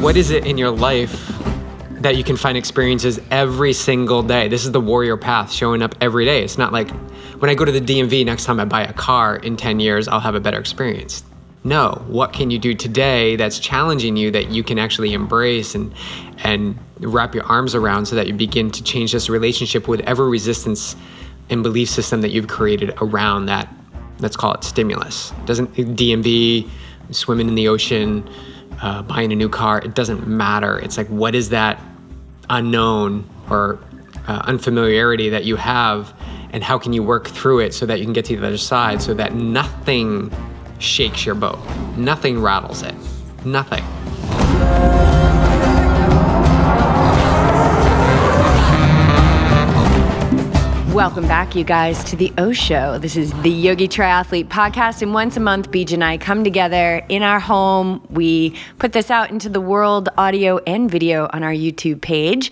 what is it in your life that you can find experiences every single day? This is the warrior path, showing up every day. It's not like when I go to the DMV, next time I buy a car in 10 years, I'll have a better experience. No, what can you do today that's challenging you that you can actually embrace and wrap your arms around so that you begin to change this relationship with every resistance and belief system that you've created around that, let's call it stimulus. Doesn't DMV, swimming in the ocean, buying a new car, it doesn't matter. It's like, what is that unknown or unfamiliarity that you have, and how can you work through it so that you can get to the other side so that nothing shakes your boat, nothing rattles it, nothing. Welcome back, you guys, to the O Show. This is the Yogi Triathlete podcast, and once a month, Beej and I come together in our home. We put this out into the world, audio and video, on our YouTube page.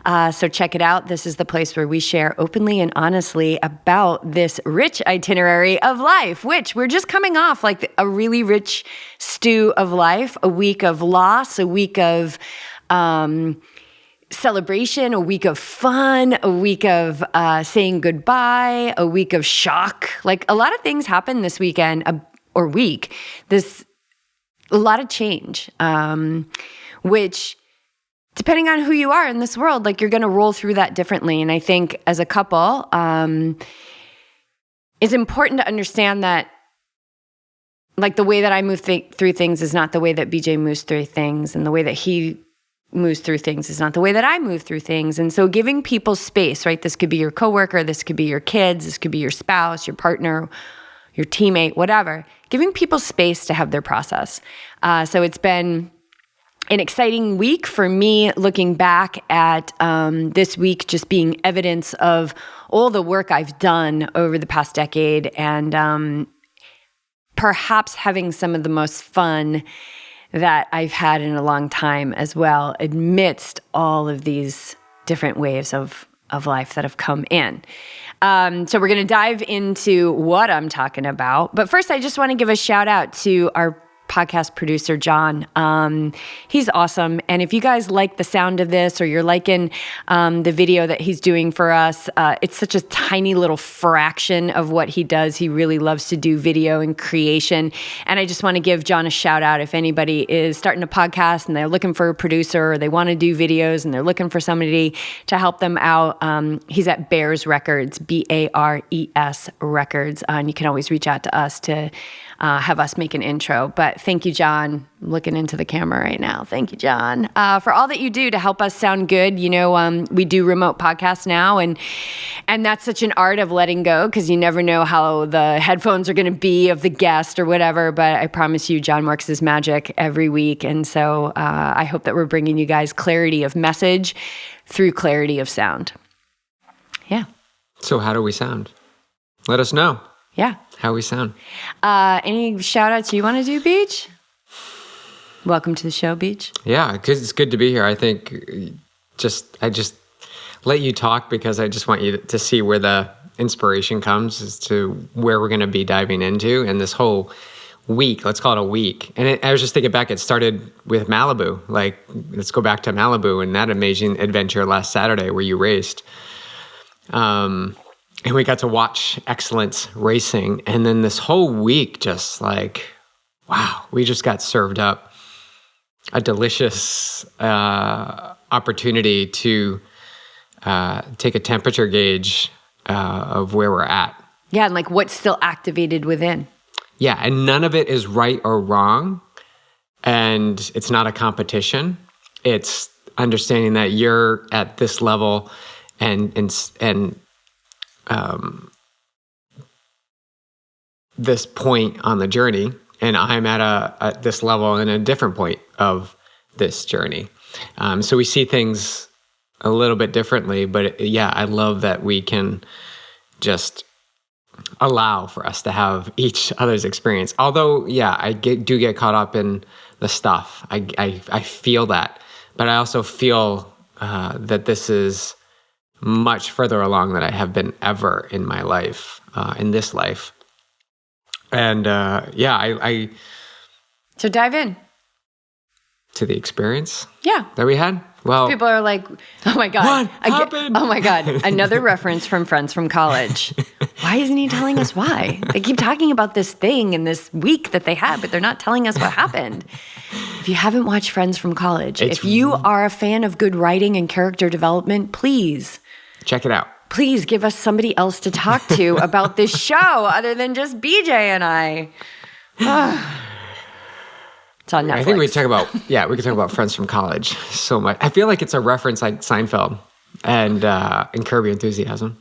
So check it out. This is the place where we share openly and honestly about this rich itinerary of life, which we're just coming off like a really rich stew of life, a week of loss, a week of celebration, a week of fun, a week of saying goodbye, a week of shock. Like, a lot of things happened this weekend or week. A lot of change, which, depending on who you are in this world, like, you're going to roll through that differently. And I think as a couple, it's important to understand that, like, the way that I move through things is not the way that BJ moves through things, and the way that he moves through things is not the way that I move through things. And so giving people space, right? This could be your coworker, this could be your kids, this could be your spouse, your partner, your teammate, whatever. Giving people space to have their process. So it's been an exciting week for me, looking back at this week just being evidence of all the work I've done over the past decade, and perhaps having some of the most fun that I've had in a long time as well, amidst all of these different waves of life that have come in. So we're going to dive into what I'm talking about. But first, I just want to give a shout out to our podcast producer, John. He's awesome. And if you guys like the sound of this, or you're liking the video that he's doing for us, it's such a tiny little fraction of what he does. He really loves to do video and creation. And I just want to give John a shout out. If anybody is starting a podcast and they're looking for a producer, or they want to do videos and they're looking for somebody to help them out, he's at Bears Records, BARES Records. And you can always reach out to us to have us make an intro. But thank you, John. I'm looking into the camera right now. Thank you, John, for all that you do to help us sound good. You know, we do remote podcasts now, and that's such an art of letting go, because you never know how the headphones are going to be of the guest or whatever. But I promise you, John works his magic every week. And so I hope that we're bringing you guys clarity of message through clarity of sound. Yeah. So how do we sound? Let us know. Yeah. How we sound. Any shout outs you want to do, Beej? Welcome to the show, Beej. Yeah, because it's good to be here. I think I just let you talk because I just want you to see where the inspiration comes as to where we're going to be diving into. And this whole week, let's call it a week. And I was just thinking back, it started with Malibu. Like, let's go back to Malibu and that amazing adventure last Saturday where you raced. And we got to watch excellence racing. And then this whole week, just like, wow, we just got served up a delicious opportunity to take a temperature gauge of where we're at. Yeah, and like what's still activated within. Yeah, and none of it is right or wrong. And it's not a competition. It's understanding that you're at this level and this point on the journey, and I'm at this level and a different point of this journey. So we see things a little bit differently, but I love that we can just allow for us to have each other's experience. Although, I do get caught up in the stuff. I feel that, but I also feel that this is much further along than I have been ever in my life, in this life. And I So dive in. to the experience Yeah. that we had. Well, People are like, oh my God. What happened? Oh my God. Another reference from friends from college. Why isn't he telling us why? They keep talking about this thing and this week that they had, but they're not telling us what happened. If you haven't watched Friends from College, if you are a fan of good writing and character development, please check it out. Please give us somebody else to talk to about this show other than just BJ and I. It's on Netflix. I think we could talk about Friends from College so much. I feel like it's a reference like Seinfeld and Curb Your Enthusiasm.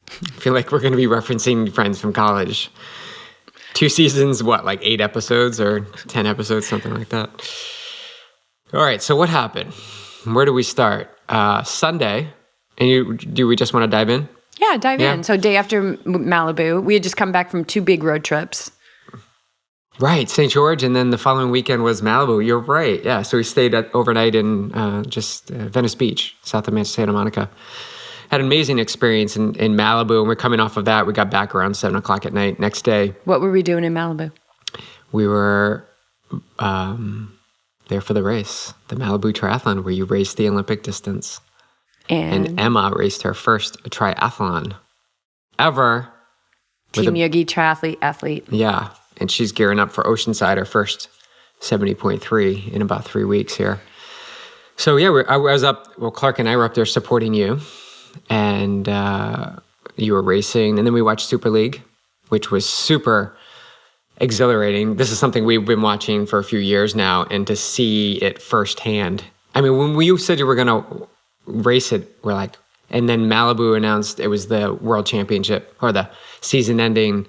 I feel like we're going to be referencing Friends from College. 2 seasons, like 8 episodes or 10 episodes, something like that. All right, so what happened? Where do we start? Sunday, and do we just want to dive in? Yeah, dive in. So day after Malibu, we had just come back from 2 big road trips. Right, St. George, and then the following weekend was Malibu. You're right, yeah. So we stayed overnight in Venice Beach, south of Santa Monica. Had an amazing experience in Malibu, and we're coming off of that. We got back around 7 o'clock at night. Next day. What were we doing in Malibu? We were there for the race, the Malibu Triathlon, where you race the Olympic distance. And Emma raced her first triathlon ever. Team Yogi triathlete athlete. Yeah. And she's gearing up for Oceanside, her first 70.3 in about 3 weeks here. So yeah, I was up, Clark and I were up there supporting you, and you were racing. And then we watched Super League, which was super exhilarating. This is something we've been watching for a few years now, and to see it firsthand. I mean, when you said you were going to race it, we're like, and then Malibu announced it was the world championship or the season-ending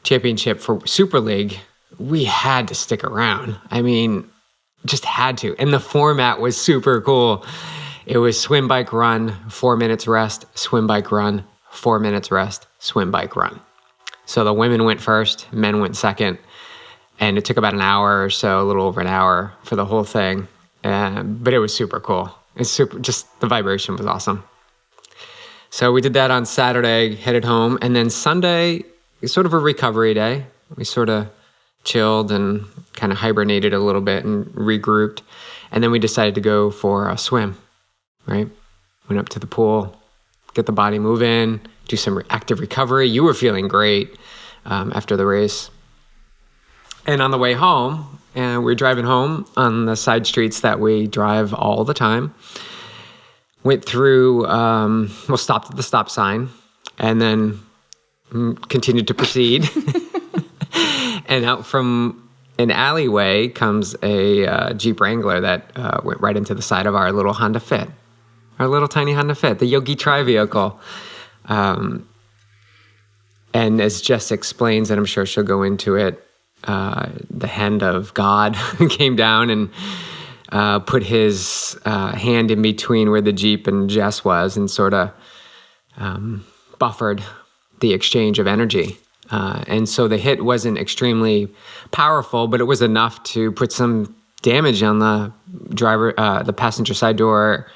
championship for Super League, we had to stick around. I mean, just had to. And the format was super cool. It was swim, bike, run, 4 minutes rest, swim, bike, run, 4 minutes rest, swim, bike, run. So the women went first, men went second, and it took about an hour or so, a little over an hour for the whole thing. But it was super cool. Just the vibration was awesome. So we did that on Saturday, headed home, and then Sunday, sort of a recovery day. We sort of chilled and kind of hibernated a little bit and regrouped. And then we decided to go for a swim, right? Went up to the pool, get the body moving, do some active recovery. You were feeling great after the race. And on the way home, and we were driving home on the side streets that we drive all the time. Went through, stopped at the stop sign, and then continued to proceed. And out from an alleyway comes a Jeep Wrangler that went right into the side of our little Honda Fit, our little tiny Honda Fit, the Yogi Tri vehicle. And as Jess explains, and I'm sure she'll go into it, the hand of God came down and put his hand in between where the Jeep and Jess was and sort of buffered the exchange of energy. And so the hit wasn't extremely powerful, but it was enough to put some damage on the the passenger side door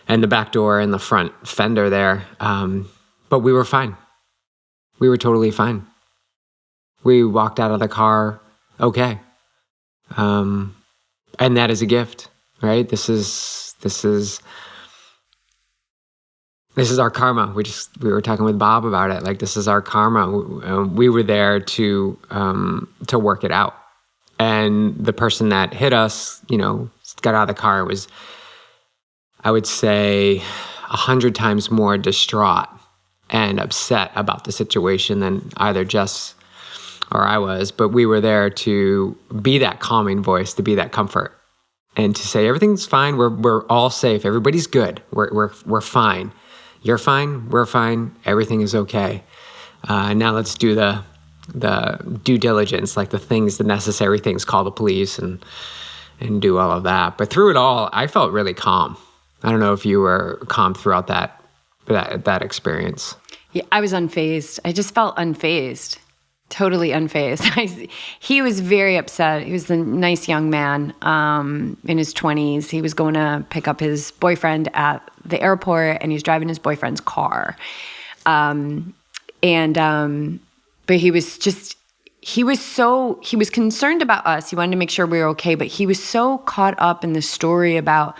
and the back door and the front fender there. But we were fine. We were totally fine. We walked out of the car okay. And that is a gift, right? This is our karma. We were talking with Bob about it. Like, this is our karma. We were there to work it out. And the person that hit us, got out of the car, was, I would say, 100 times more distraught and upset about the situation than either Jess or I was. But we were there to be that calming voice, to be that comfort, and to say everything's fine. We're all safe. Everybody's good. We're fine. You're fine. We're fine. Everything is okay. Now let's do the due diligence, like the necessary things, call the police and do all of that. But through it all, I felt really calm. I don't know if you were calm throughout that experience. Yeah, I was unfazed. I just felt unfazed, totally unfazed. He was very upset. He was a nice young man in his 20s. He was going to pick up his boyfriend at the airport, and he was driving his boyfriend's car. But he was just, he was concerned about us. He wanted to make sure we were okay, but he was so caught up in the story about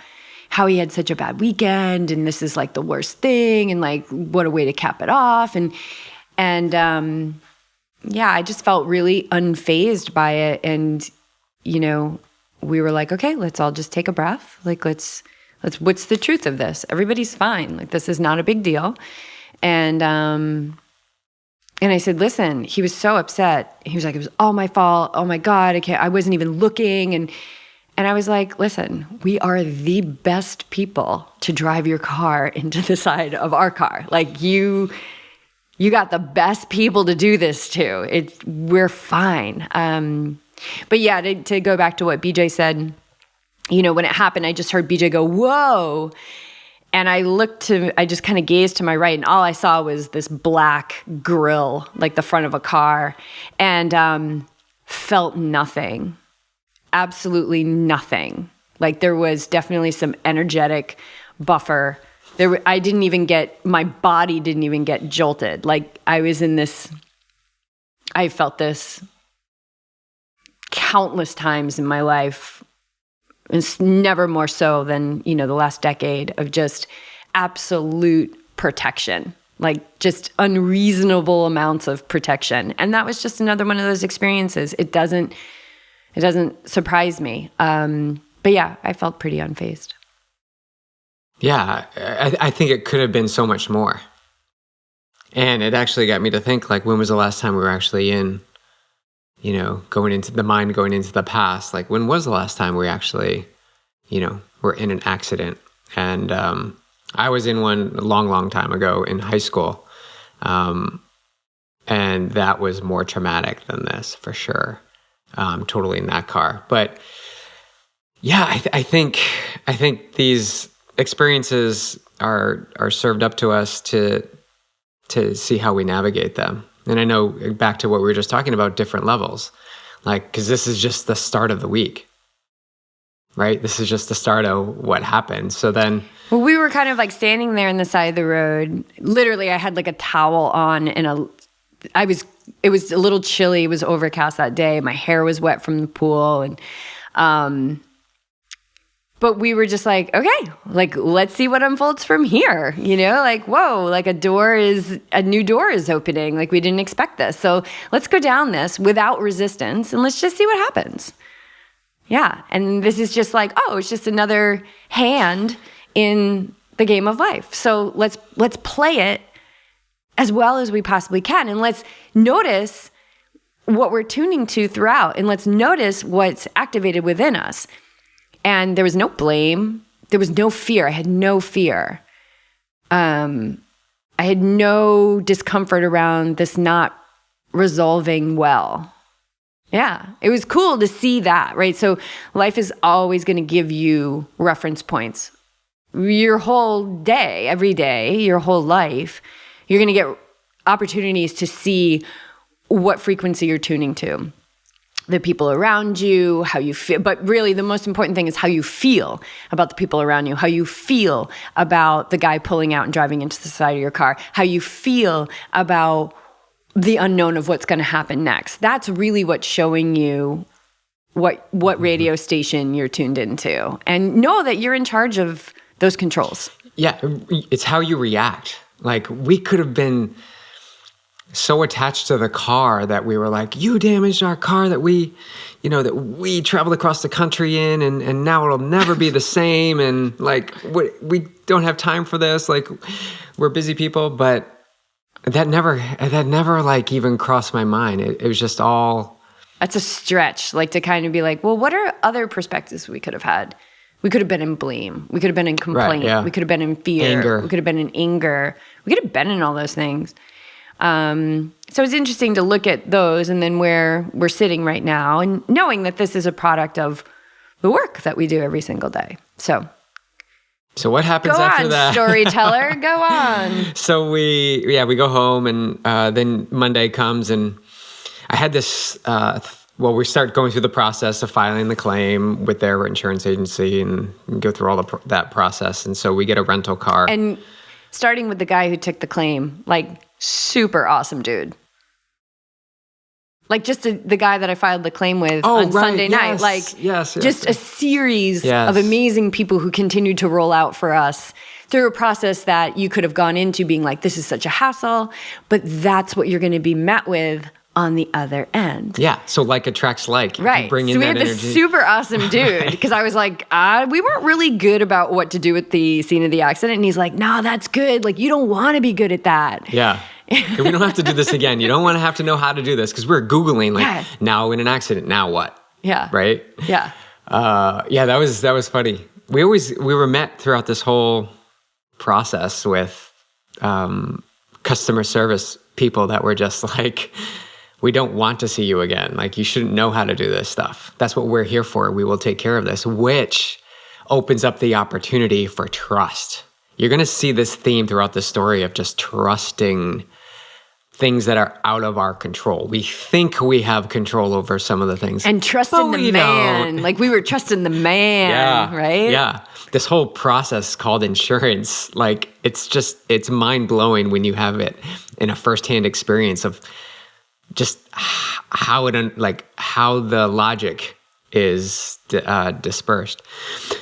how he had such a bad weekend and this is like the worst thing and like what a way to cap it off. And yeah, I just felt really unfazed by it. And, you know, we were like, okay, let's all just take a breath. Like, let's, what's the truth of this? Everybody's fine. Like, this is not a big deal. And I said, listen, he was so upset. He was like, it was all my fault. Oh my God, I wasn't even looking. And I was like, listen, we are the best people to drive your car into the side of our car. Like you got the best people to do this to. We're fine. But yeah, to go back to what BJ said, you know, when it happened, I just heard BJ go, whoa. And I just kind of gazed to my right, and all I saw was this black grill, like the front of a car, and felt nothing. Absolutely nothing. Like there was definitely some energetic buffer. My body didn't even get jolted. Like I felt this countless times in my life. It's never more so than, you know, the last decade of just absolute protection, like just unreasonable amounts of protection. And that was just another one of those experiences. It doesn't surprise me. But yeah, I felt pretty unfazed. Yeah, I think it could have been so much more. And it actually got me to think, like, when was the last time we were actually in, you know, going into the past? Like, when was the last time we actually, you know, were in an accident? And I was in one a long, long time ago in high school. And that was more traumatic than this, for sure. Totally in that car. But yeah, I think these experiences are served up to us to see how we navigate them. And I know, back to what we were just talking about, different levels, like, because this is just the start of the week, right? This is just the start of what happened. So then, well, we were kind of like standing there on the side of the road. Literally, I had like a towel on and it was a little chilly. It was overcast that day. My hair was wet from the pool. And, but we were just like, okay, like, let's see what unfolds from here. You know, like, whoa, like a new door is opening. Like we didn't expect this. So let's go down this without resistance and let's just see what happens. Yeah. And this is just like, oh, it's just another hand in the game of life. So let's play it as well as we possibly can. And let's notice what we're tuning to throughout. And let's notice what's activated within us. And there was no blame. There was no fear. I had no fear. I had no discomfort around this not resolving well. Yeah, it was cool to see that, right? So life is always going to give you reference points. Your whole day, every day, your whole life, you're going to get opportunities to see what frequency you're tuning to. The people around you, how you feel. But really, the most important thing is how you feel about the people around you, how you feel about the guy pulling out and driving into the side of your car, how you feel about the unknown of what's going to happen next. That's really what's showing you what radio station you're tuned into. And know that you're in charge of those controls. Yeah, it's how you react. Like, we could have been so attached to the car that we were like, you damaged our car that we traveled across the country in, and now it'll never be the same. And like, we don't have time for this. Like, we're busy people. But that never like even crossed my mind. It was just all. That's a stretch, like to kind of be like, well, what are other perspectives we could have had? We could have been in blame. We could have been in complaint. Right, yeah. We could have been in fear. Anger. We could have been in anger. We could have been in all those things. So it's interesting to look at those and then where we're sitting right now and knowing that this is a product of the work that we do every single day. So what happens after that? Storyteller, go on. So we go home and then Monday comes and I had this, we start going through the process of filing the claim with their insurance agency and go through all that process. And so we get a rental car. And starting with the guy who took the claim, like, super awesome dude. Like just the guy that I filed the claim with on Sunday night. Like just a series of amazing people who continued to roll out for us through a process that you could have gone into being like, this is such a hassle, but that's what you're going to be met with on the other end. Yeah. So like attracts like. Right. Bring in so we that had this energy. super awesome dude because I was like, we weren't really good about what to do with the scene of the accident. And he's like, no, that's good. Like, you don't want to be good at that. Yeah. We don't have to do this again. You don't want to have to know how to do this because we're Googling like now in an accident, now what? Yeah. Right? Yeah. That was funny. We were met throughout this whole process with customer service people that were just like, we don't want to see you again. Like, you shouldn't know how to do this stuff. That's what we're here for. We will take care of this, which opens up the opportunity for trust. You're going to see this theme throughout the story of just trusting things that are out of our control. We think we have control over some of the things. And trusting the man. Don't. Like we were trusting the man, right? Yeah. This whole process called insurance, like it's mind-blowing when you have it in a firsthand experience of just how the logic is dispersed.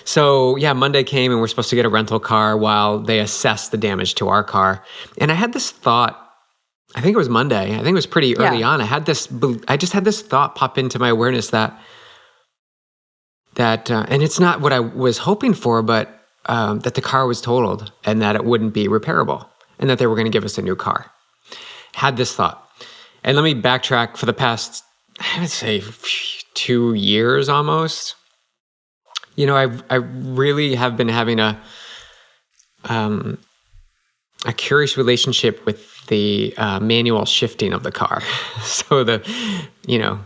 So Monday came and we're supposed to get a rental car while they assess the damage to our car. And I had this thought, I think it was Monday. I think it was pretty early on. I just had this thought pop into my awareness that and it's not what I was hoping for, but that the car was totaled and that it wouldn't be repairable and that they were going to give us a new car. Had this thought. And let me backtrack for the past, I would say 2 years almost. I really have been having a curious relationship with the manual shifting of the car. So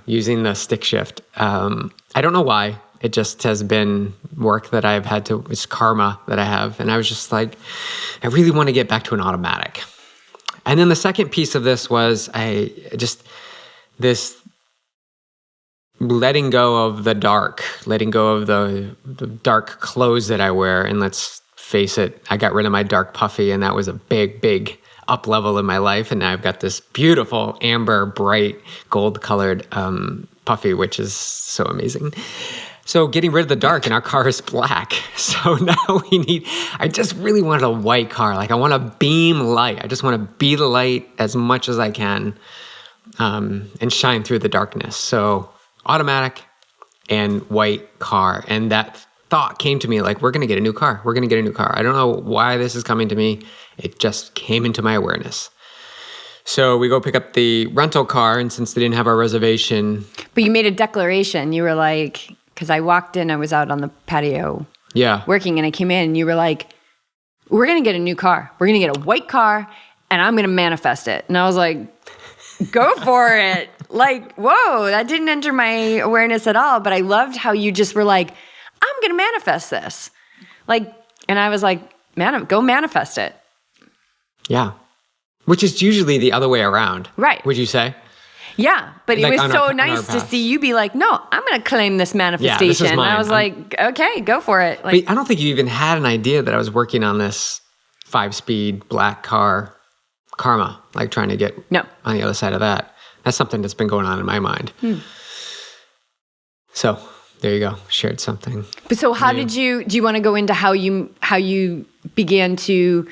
using the stick shift. I don't know why. It just has been work that I've had to, it's karma that I have. And I was just like, I really want to get back to an automatic. And then the second piece of this was this letting go of the dark, letting go of the dark clothes that I wear. And let's face it, I got rid of my dark puffy, and that was a big up level in my life. And now I've got this beautiful amber, bright, gold-colored puffy, which is so amazing. So getting rid of the dark, and our car is black. So now I just really wanted a white car. Like I want to beam light. I just want to be the light as much as I can and shine through the darkness. So automatic and white car. And that thought came to me like, we're going to get a new car. We're going to get a new car. I don't know why this is coming to me. It just came into my awareness. So we go pick up the rental car, and since they didn't have our reservation. But you made a declaration. You were like, because I walked in, I was out on the patio working, and I came in, and you were like, we're going to get a new car. We're going to get a white car, and I'm going to manifest it. And I was like, go for it. Like, whoa, that didn't enter my awareness at all. But I loved how you just were like, I'm going to manifest this. Like, and I was like, go manifest it. Yeah. Which is usually the other way around. Right. Would you say? Yeah, but it was so nice to see you be like, no, I'm going to claim this manifestation. Yeah, this is mine. I was like, okay, go for it. Like, but I don't think you even had an idea that I was working on this 5-speed black car karma, like trying to get on the other side of that. That's something that's been going on in my mind. So there you go. Shared something. But so how do you want to go into how you began to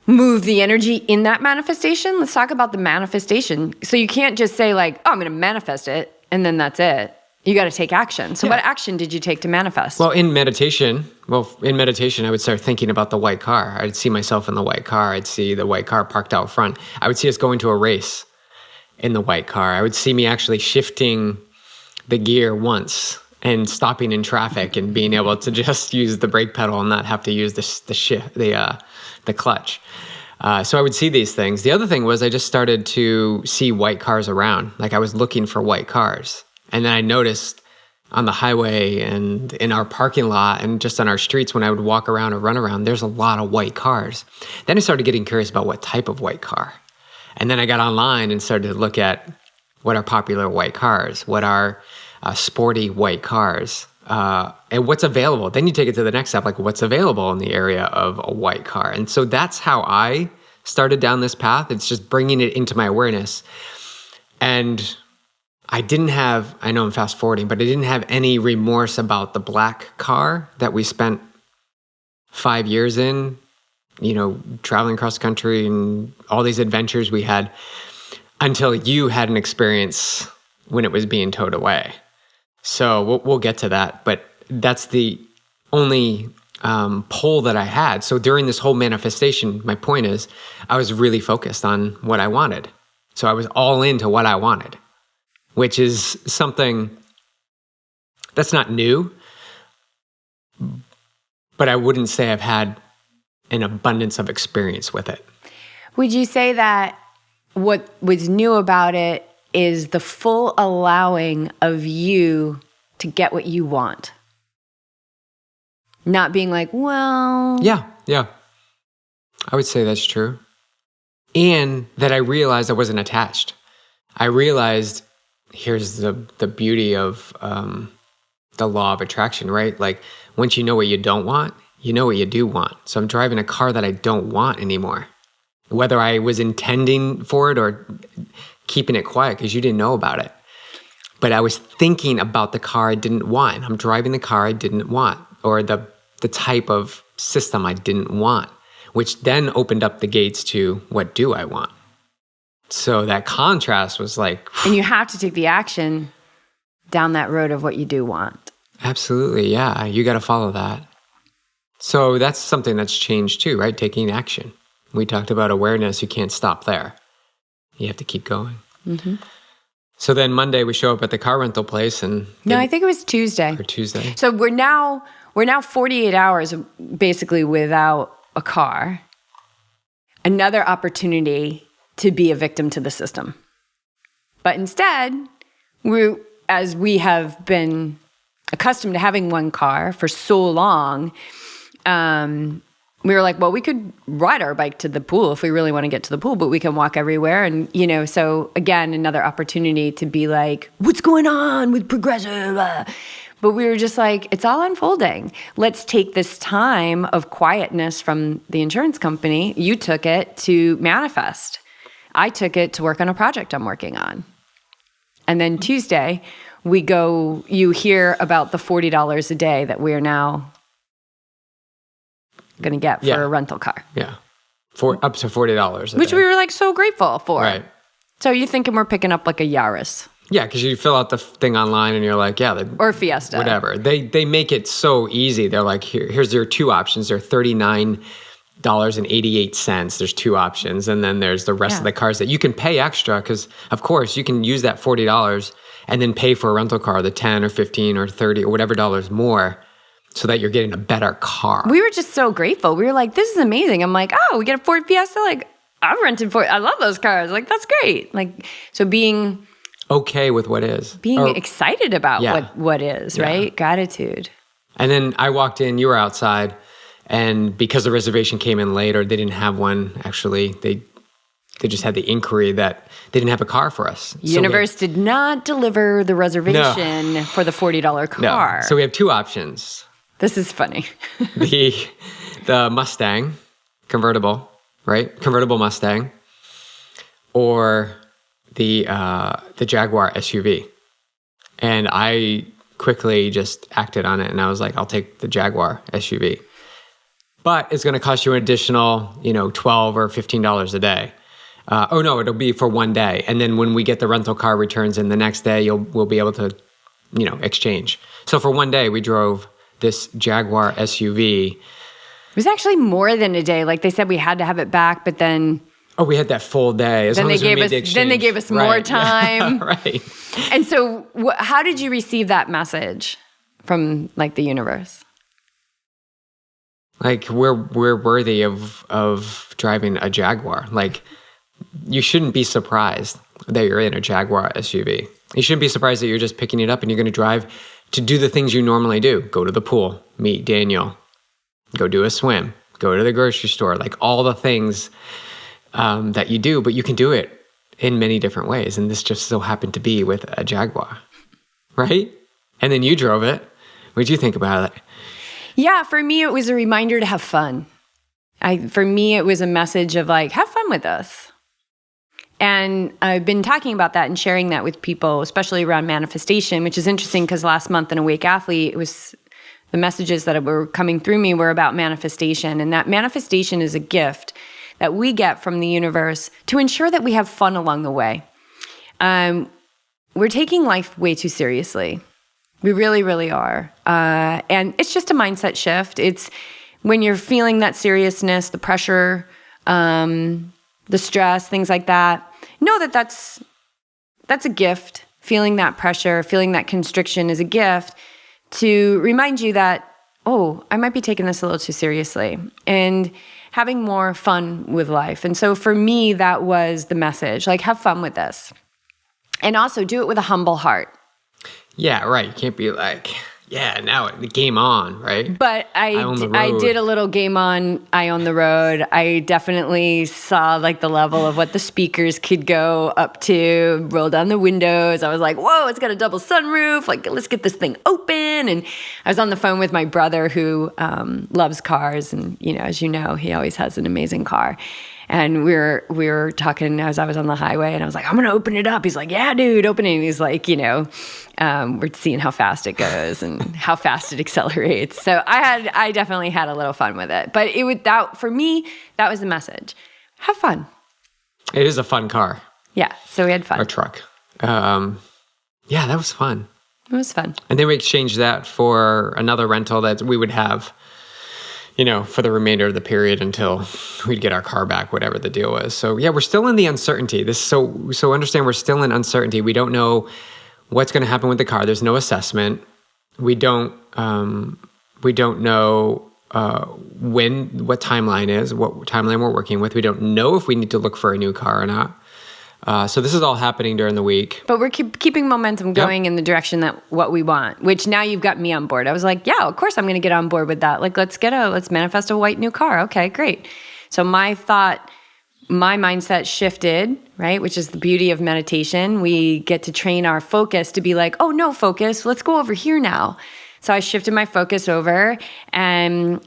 move the energy in that manifestation? Let's talk about the manifestation. So you can't just say like, oh, I'm going to manifest it, and then that's it. You got to take action. So what action did you take to manifest? Well, in meditation, I would start thinking about the white car. I'd see myself in the white car. I'd see the white car parked out front. I would see us going to a race in the white car. I would see me actually shifting the gear once and stopping in traffic and being able to just use the brake pedal and not have to use the clutch. So I would see these things. The other thing was I just started to see white cars around. Like I was looking for white cars. And then I noticed on the highway and in our parking lot and just on our streets when I would walk around or run around, there's a lot of white cars. Then I started getting curious about what type of white car. And then I got online and started to look at what are popular white cars, what are sporty white cars, and what's available. Then you take it to the next step, like what's available in the area of a white car. And so that's how I started down this path. It's just bringing it into my awareness. And I know I'm fast forwarding, but I didn't have any remorse about the black car that we spent 5 years in, traveling cross country and all these adventures we had, until you had an experience when it was being towed away. So we'll get to that, but that's the only pull that I had. So during this whole manifestation, my point is, I was really focused on what I wanted. So I was all into what I wanted, which is something that's not new, but I wouldn't say I've had an abundance of experience with it. Would you say that what was new about it is the full allowing of you to get what you want? Not being like, well... Yeah. I would say that's true. And that I realized I wasn't attached. I realized, here's the beauty of the law of attraction, right? Like, once you know what you don't want, you know what you do want. So I'm driving a car that I don't want anymore. Whether I was intending for it or keeping it quiet because you didn't know about it. But I was thinking about the car I didn't want. I'm driving the car I didn't want, or the type of system I didn't want, which then opened up the gates to what do I want? So that contrast was like... And you have to take the action down that road of what you do want. Absolutely, yeah. You got to follow that. So that's something that's changed too, right? Taking action. We talked about awareness. You can't stop there. You have to keep going. Mm-hmm. So then Monday we show up at the car rental place and... No, I think it was Tuesday. Or Tuesday. So we're now 48 hours basically without a car. Another opportunity to be a victim to the system. But instead, as we have been accustomed to having one car for so long, we were like, well, we could ride our bike to the pool if we really want to get to the pool, but we can walk everywhere. And, so again, another opportunity to be like, what's going on with progressive? But we were just like, it's all unfolding. Let's take this time of quietness from the insurance company. You took it to manifest. I took it to work on a project I'm working on. And then Tuesday, you hear about the $40 a day that we're now going to get for a rental car. Yeah. Up to $40 Which day. we were like so grateful for. Right. So you're thinking we're picking up like a Yaris. Yeah, because you fill out the thing online and you're like, yeah. Or Fiesta. Whatever. They make it so easy. They're like, here's your two options. They're $39.88. There's two options. And then there's the rest of the cars that you can pay extra because, of course, you can use that $40 and then pay for a rental car, the 10 or 15 or 30 or whatever dollars more, so that you're getting a better car. We were just so grateful. We were like, this is amazing. I'm like, oh, we get a Ford Fiesta? Like, I've rented Ford. I love those cars. Like, that's great. Like, so being... okay with what is. Being excited about what is, right? Gratitude. And then I walked in, you were outside, and because the reservation came in late, or they didn't have one, actually, they just had the inquiry that they didn't have a car for us. Universe did not deliver the reservation for the $40 car. No. So we have two options. This is funny. the Mustang, convertible, right? Convertible Mustang, or the Jaguar SUV. And I quickly just acted on it, and I was like, I'll take the Jaguar SUV. But it's going to cost you an additional, $12 or $15 a day. It'll be for one day. And then when we get the rental car returns in the next day, we'll be able to, exchange. So for one day, we drove this Jaguar SUV. It was actually more than a day. Like they said, we had to have it back, but then... Oh, we had that full day. Then they gave us more time. Yeah, right. And so how did you receive that message from like the universe? Like we're worthy of driving a Jaguar. Like you shouldn't be surprised that you're in a Jaguar SUV. You shouldn't be surprised that you're just picking it up and you're going to drive to do the things you normally do. Go to the pool, meet Daniel, go do a swim, go to the grocery store, like all the things that you do, but you can do it in many different ways. And this just so happened to be with a Jaguar, right? And then you drove it. What did you think about it? Yeah, for me, it was a reminder to have fun. For me, it was a message of like, have fun with us. And I've been talking about that and sharing that with people, especially around manifestation, which is interesting because last month in Awake Athlete, it was the messages that were coming through me were about manifestation. And that manifestation is a gift that we get from the universe to ensure that we have fun along the way. We're taking life way too seriously. We really, really are. And it's just a mindset shift. It's when you're feeling that seriousness, the pressure, the stress, things like that, know that that's a gift. Feeling that pressure, feeling that constriction is a gift to remind you that, oh, I might be taking this a little too seriously and having more fun with life. And so for me, that was the message, like have fun with this. And also do it with a humble heart. Yeah, right. You can't be like, yeah, now the game on, right? But I did a little game on, I own the road. I definitely saw like the level of what the speakers could go up to, roll down the windows. I was like, whoa, it's got a double sunroof. Like, let's get this thing open. And I was on the phone with my brother who loves cars. And, as you know, he always has an amazing car. And we were talking as I was on the highway, and I was like, I'm going to open it up. He's like, yeah, dude, open it. And he's like, we're seeing how fast it goes and how fast it accelerates. So I definitely had a little fun with it. But for me, that was the message. Have fun. It is a fun car. Yeah, so we had fun. Or truck. Yeah, that was fun. It was fun. And then we exchanged that for another rental that we would have, for the remainder of the period until we'd get our car back, whatever the deal was. So yeah, we're still in the uncertainty. So understand we're still in uncertainty. We don't know what's going to happen with the car. There's no assessment. We don't know what timeline is, what timeline we're working with. We don't know if we need to look for a new car or not. So this is all happening during the week. But we're keeping momentum going in the direction that what we want, which now you've got me on board. I was like, yeah, of course I'm going to get on board with that. Like, let's manifest a white new car. Okay, great. So my mindset shifted, right? Which is the beauty of meditation. We get to train our focus to be like, oh, no focus. Let's go over here now. So I shifted my focus over and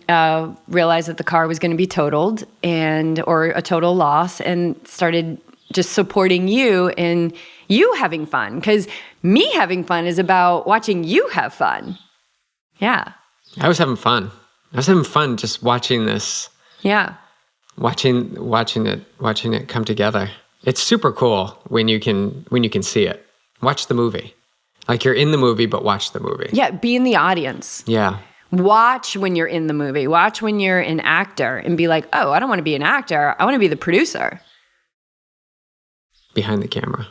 realized that the car was going to be totaled or a total loss, and started just supporting you and you having fun, because me having fun is about watching you have fun. Yeah. I was having fun. I was having fun just watching this. Yeah. Watching it come together. It's super cool when you can see it. Watch the movie. Like you're in the movie, but watch the movie. Yeah, be in the audience. Yeah. Watch when you're in the movie. Watch when you're an actor and be like, oh, I don't want to be an actor. I want to be the producer. Behind the camera.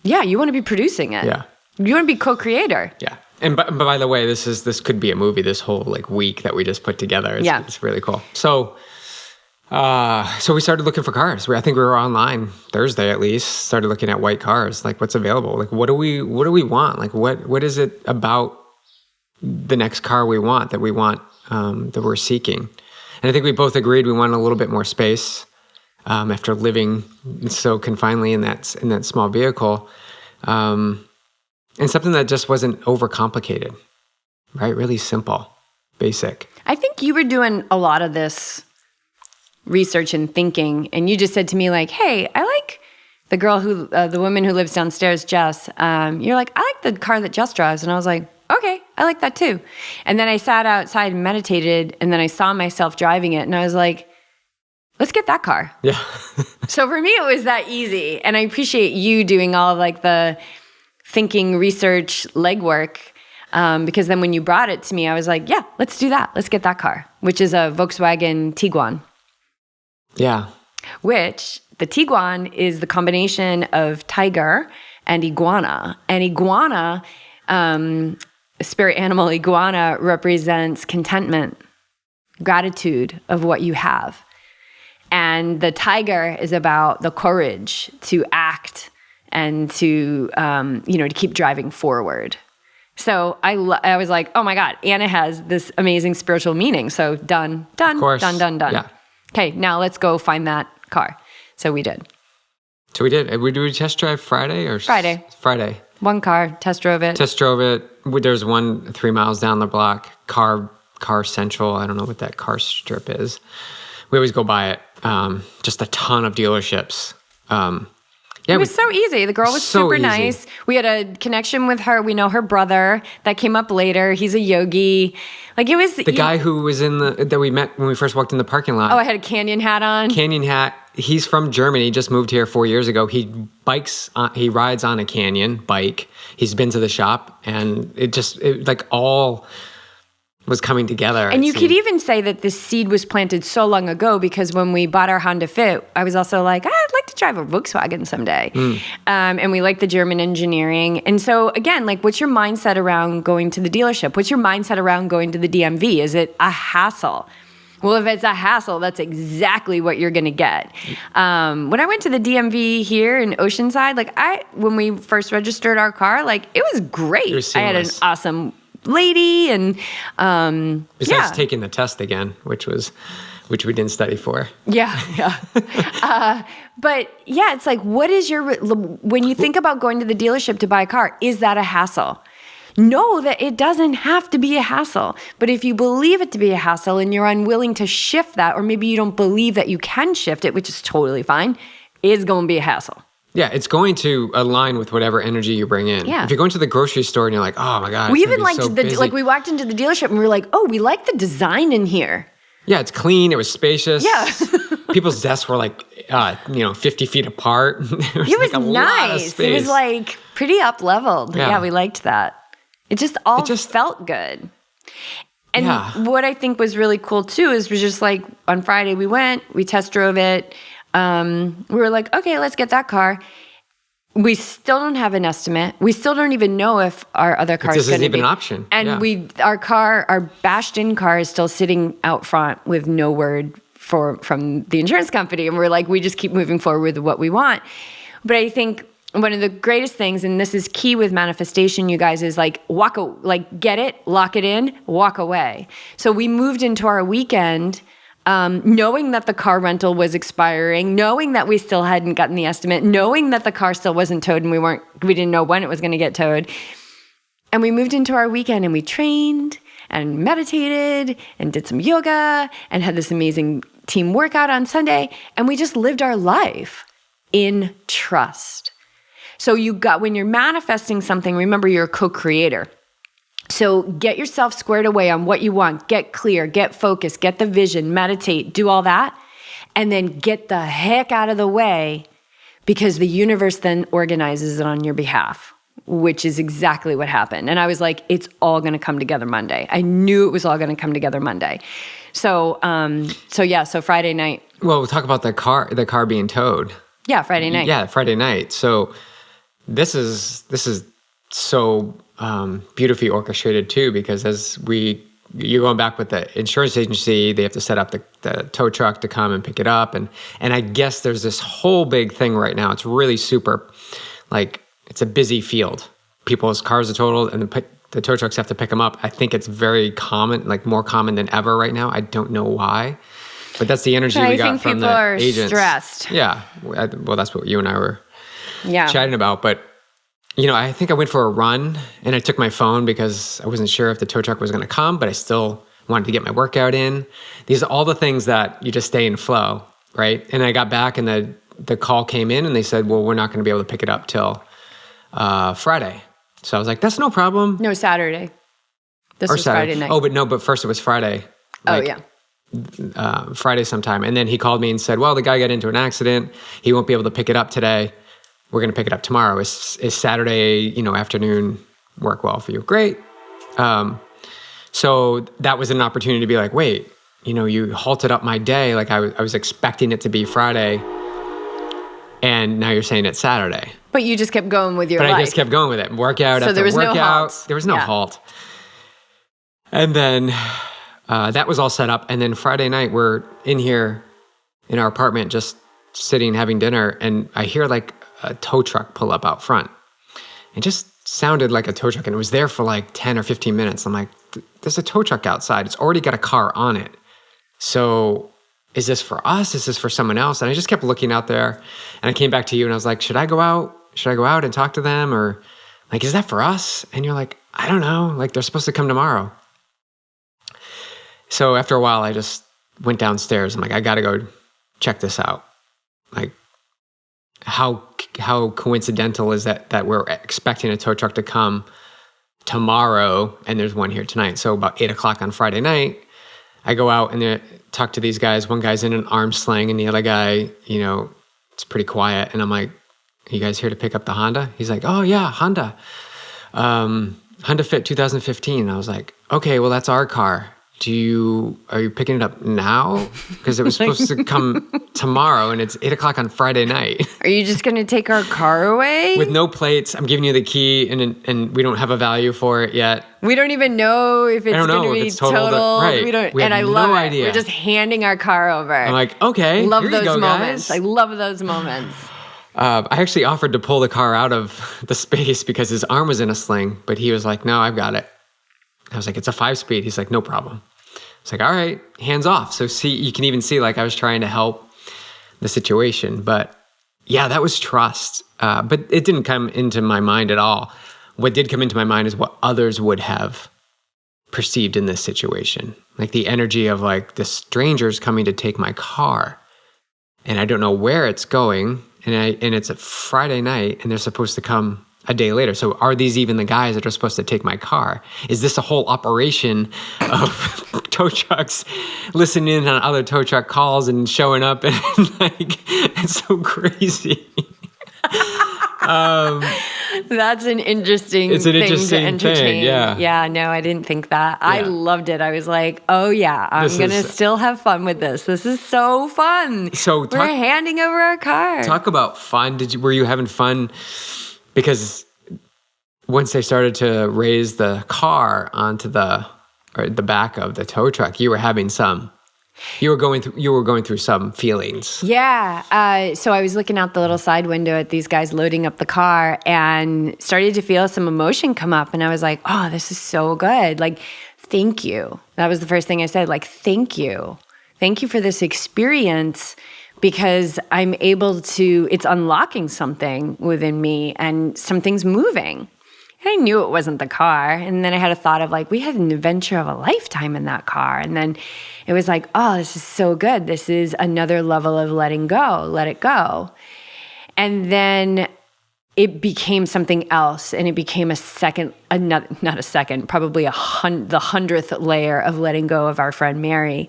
Yeah, you want to be producing it. Yeah. You want to be co-creator. Yeah. And by the way, this could be a movie, this whole week that we just put together. It's really cool. So we started looking for cars. I think we were online Thursday at least, started looking at white cars, like what's available. Like what do we want? Like what is it about the next car we want that we're seeking? And I think we both agreed we wanted a little bit more space. After living so confinedly in that small vehicle, and something that just wasn't overcomplicated, right? Really simple, basic. I think you were doing a lot of this research and thinking, and you just said to me like, "Hey, I like the woman who lives downstairs, Jess." You're like, "I like the car that Jess drives," and I was like, "Okay, I like that too." And then I sat outside and meditated, and then I saw myself driving it, and I was like, let's get that car. Yeah. So for me, it was that easy. And I appreciate you doing all of the thinking, research, legwork. Because then when you brought it to me, I was like, yeah, let's do that. Let's get that car, which is a Volkswagen Tiguan. Yeah. Which the Tiguan is the combination of tiger and iguana. And iguana, spirit animal iguana, represents contentment, gratitude of what you have. And the tiger is about the courage to act and to keep driving forward. So I was like, oh my God, Anna has this amazing spiritual meaning. So done. Yeah. Okay, now let's go find that car. So we did. So we did. Did we test drive Friday or Friday? Friday. One car, test drove it. There's one 3 miles down the block, Car Central. I don't know what that car strip is. We always go by it. Just a ton of dealerships. Yeah, it was so easy. The girl was so super easy. nice. We had a connection with her. We know her brother. That came up later. He's a yogi. Like it was the guy who was that we met when we first walked in the parking lot. Oh, I had a canyon hat on. Canyon hat. He's from Germany. He just moved here 4 years ago. He rides on a canyon bike. He's been to the shop, and it like all was coming together. And you could even say that this seed was planted so long ago, because when we bought our Honda Fit, I was also like, I'd like to drive a Volkswagen someday. And we like the German engineering. And so again, like, what's your mindset around going to the dealership? What's your mindset around going to the DMV? Is it a hassle? Well, if it's a hassle, that's exactly what you're going to get. When I went to the DMV here in Oceanside, like when we first registered our car, like it was great. It was I had an seamless. awesome lady, and Besides taking the test again, which we didn't study for. Yeah. But yeah, it's like, what is when you think about going to the dealership to buy a car, is that a hassle? Know that it doesn't have to be a hassle. But if you believe it to be a hassle and you're unwilling to shift that, or maybe you don't believe that you can shift it, which is totally fine, it's going to be a hassle. Yeah, it's going to align with whatever energy you bring in. Yeah. If you're going to the grocery store and you're like, oh my God, We it's gonna even be liked so busy. we walked into the dealership and we were like, oh, we like the design in here. Yeah, it's clean. It was spacious. Yeah. People's desks were like, 50 feet apart. It was like a lot of nice. It space. was like pretty up leveled. Yeah, we liked that. It just felt good. And what I think was really cool too is was just like on Friday we test drove it. We were like, okay, let's get that car. We still don't have an estimate. We still don't even know if our other car is going to be an option. And our bashed-in car is still sitting out front with no word from the insurance company. And we're like, we just keep moving forward with what we want. But I think one of the greatest things, and this is key with manifestation, you guys, is like get it, lock it in, walk away. So we moved into our weekend knowing that the car rental was expiring, knowing that we still hadn't gotten the estimate, knowing that the car still wasn't towed and we didn't know when it was going to get towed. And we moved into our weekend and we trained and meditated and did some yoga and had this amazing team workout on Sunday. And we just lived our life in trust. So when you're manifesting something, remember you're a co-creator. So get yourself squared away on what you want, get clear, get focused, get the vision, meditate, do all that, and then get the heck out of the way, because the universe then organizes it on your behalf, which is exactly what happened. And I was like, it's all going to come together Monday. I knew it was all going to come together Monday. So Friday night. Well, we'll talk about the car being towed. Yeah, Friday night. Yeah, Friday night. So this is so beautifully orchestrated too, because you're going back with the insurance agency, they have to set up the tow truck to come and pick it up. And I guess there's this whole big thing right now. It's really super, like, it's a busy field. People's cars are totaled and the tow trucks have to pick them up. I think it's very common, like more common than ever right now. I don't know why, but that's the energy we got from the agents. I think people are stressed. Yeah. Well, that's what you and I were chatting about. But, I think I went for a run and I took my phone because I wasn't sure if the tow truck was going to come, but I still wanted to get my workout in. These are all the things that you just stay in flow, right? And I got back and the call came in and they said, well, we're not going to be able to pick it up till Friday. So I was like, that's no problem. No, Saturday. This was Saturday. Friday night. But first it was Friday. Friday sometime. And then he called me and said, well, the guy got into an accident. He won't be able to pick it up today. We're going to pick it up tomorrow. Is Saturday, afternoon work well for you? Great. So that was an opportunity to be like, wait, you halted up my day. Like I was expecting it to be Friday. And now you're saying it's Saturday. But you just kept going with your life. But I just kept going with it. Workout after workout. No halt. There was no halt. And then that was all set up. And then Friday night, we're in here in our apartment, just sitting, having dinner. And I hear like a tow truck pull up out front. It just sounded like a tow truck. And it was there for like 10 or 15 minutes. I'm like, there's a tow truck outside. It's already got a car on it. So is this for us? Is this for someone else? And I just kept looking out there. And I came back to you and I was like, should I go out? Should I go out and talk to them? Or like, is that for us? And you're like, I don't know. Like, they're supposed to come tomorrow. So after a while, I just went downstairs. I'm like, I got to go check this out. Like, how coincidental is that we're expecting a tow truck to come tomorrow and there's one here tonight. So about 8:00 on Friday night, I go out and talk to these guys. One guy's in an arm sling and the other guy, it's pretty quiet. And I'm like, "Are you guys here to pick up the Honda?" He's like, "Oh yeah, Honda. Honda Fit 2015. I was like, "Okay, well that's our car. Are you picking it up now? Because it was supposed to come tomorrow and it's 8:00 on Friday night." Are you just going to take our car away? With no plates. I'm giving you the key and we don't have a value for it yet. We don't even know if it's going to be totaled. Right. We have no idea. We're just handing our car over. I'm like, "Okay, love here those you go, moments. guys." I love those moments. I actually offered to pull the car out of the space because his arm was in a sling, but he was like, "No, I've got it." I was like, "It's a 5-speed." He's like, "No problem." It's like, all right, hands off. So you can even see like I was trying to help the situation. But yeah, that was trust. But it didn't come into my mind at all. What did come into my mind is what others would have perceived in this situation. Like the energy of like the stranger's coming to take my car. And I don't know where it's going. And it's a Friday night and they're supposed to come a day later. So are these even the guys that are supposed to take my car? Is this a whole operation of tow trucks listening in on other tow truck calls and showing up? And like, it's so crazy. That's an interesting thing to entertain. Yeah, no, I didn't think that. Yeah. I loved it. I was like, oh yeah, I'm going to still have fun with this. This is so fun. So we're handing over our car. Talk about fun. Were you having fun? Because once they started to raise the car onto the back of the tow truck, you were going through some feelings. Yeah. So I was looking out the little side window at these guys loading up the car and started to feel some emotion come up. And I was like, oh, this is so good. Like, thank you. That was the first thing I said. Like, thank you. Thank you for this experience. Because I'm able to, it's unlocking something within me and something's moving. And I knew it wasn't the car. And then I had a thought of like, we had an adventure of a lifetime in that car. And then it was like, oh, this is so good. This is another level of letting go, let it go. And then it became something else. And it became probably the 100th layer of letting go of our friend Mary.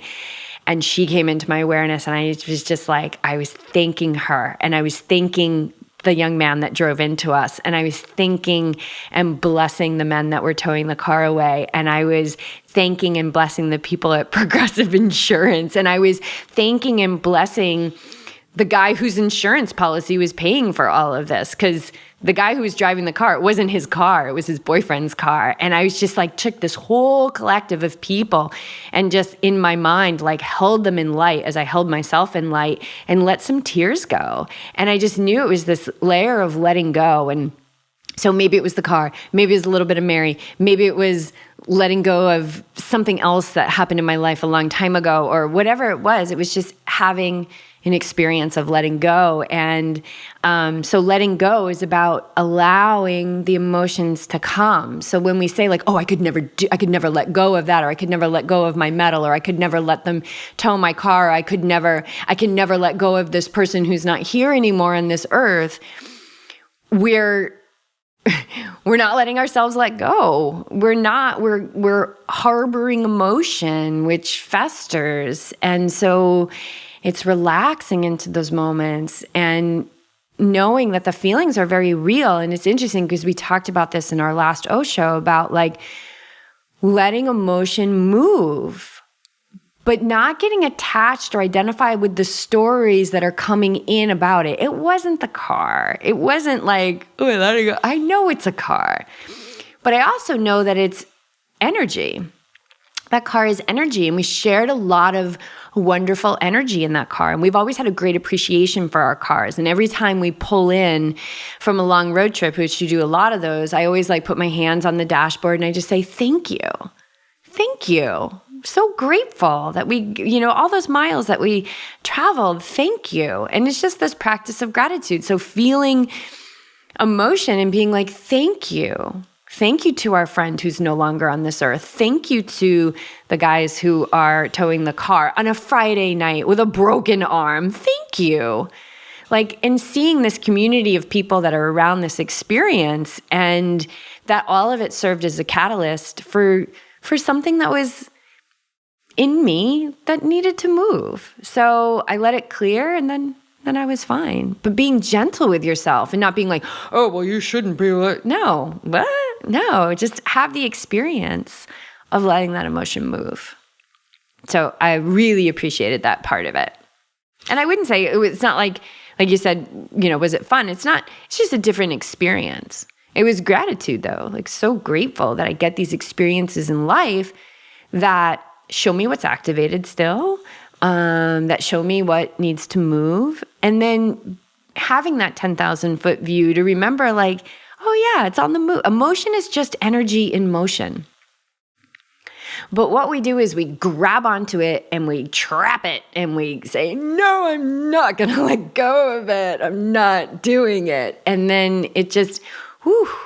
And she came into my awareness and I was just like, I was thanking her and I was thanking the young man that drove into us. And I was thanking and blessing the men that were towing the car away. And I was thanking and blessing the people at Progressive Insurance. And I was thanking and blessing the guy whose insurance policy was paying for all of this. Because the guy who was driving the car, it wasn't his car, it was his boyfriend's car. And I was just like, took this whole collective of people and just in my mind, like held them in light as I held myself in light and let some tears go. And I just knew it was this layer of letting go. And so maybe it was the car, maybe it was a little bit of Mary, maybe it was letting go of something else that happened in my life a long time ago or whatever it was just having an experience of letting go. And so letting go is about allowing the emotions to come. So when we say like, oh, I could never let go of that, or I could never let go of my metal, or I could never let them tow my car, or I can never let go of this person who's not here anymore on this earth, we're not letting ourselves let go. We're harboring emotion, which festers. And so it's relaxing into those moments and knowing that the feelings are very real. And it's interesting because we talked about this in our last O show about like letting emotion move, but not getting attached or identified with the stories that are coming in about it. It wasn't the car. It wasn't like, oh, I let it go. I know it's a car, but I also know that it's energy. That car is energy, and we shared a lot of wonderful energy in that car. And we've always had a great appreciation for our cars. And every time we pull in from a long road trip, which you do a lot of those, I always like put my hands on the dashboard and I just say, thank you. Thank you. So grateful that we, all those miles that we traveled, thank you. And it's just this practice of gratitude. So feeling emotion and being like, thank you. Thank you to our friend who's no longer on this earth. Thank you to the guys who are towing the car on a Friday night with a broken arm. Thank you. like, and seeing this community of people that are around this experience, and that all of it served as a catalyst for something that was in me that needed to move. So I let it clear, and then I was fine. But being gentle with yourself and not being like, oh, well, you shouldn't be like, no, what? No, just have the experience of letting that emotion move. So I really appreciated that part of it. And I wouldn't say it's not like you said, was it fun? It's not, it's just a different experience. It was gratitude though, like so grateful that I get these experiences in life that show me what's activated still, that show me what needs to move. And then having that 10,000 foot view to remember like, oh yeah, it's on the move. Emotion is just energy in motion. But what we do is we grab onto it and we trap it and we say, no, I'm not going to let go of it. I'm not doing it. And then it just,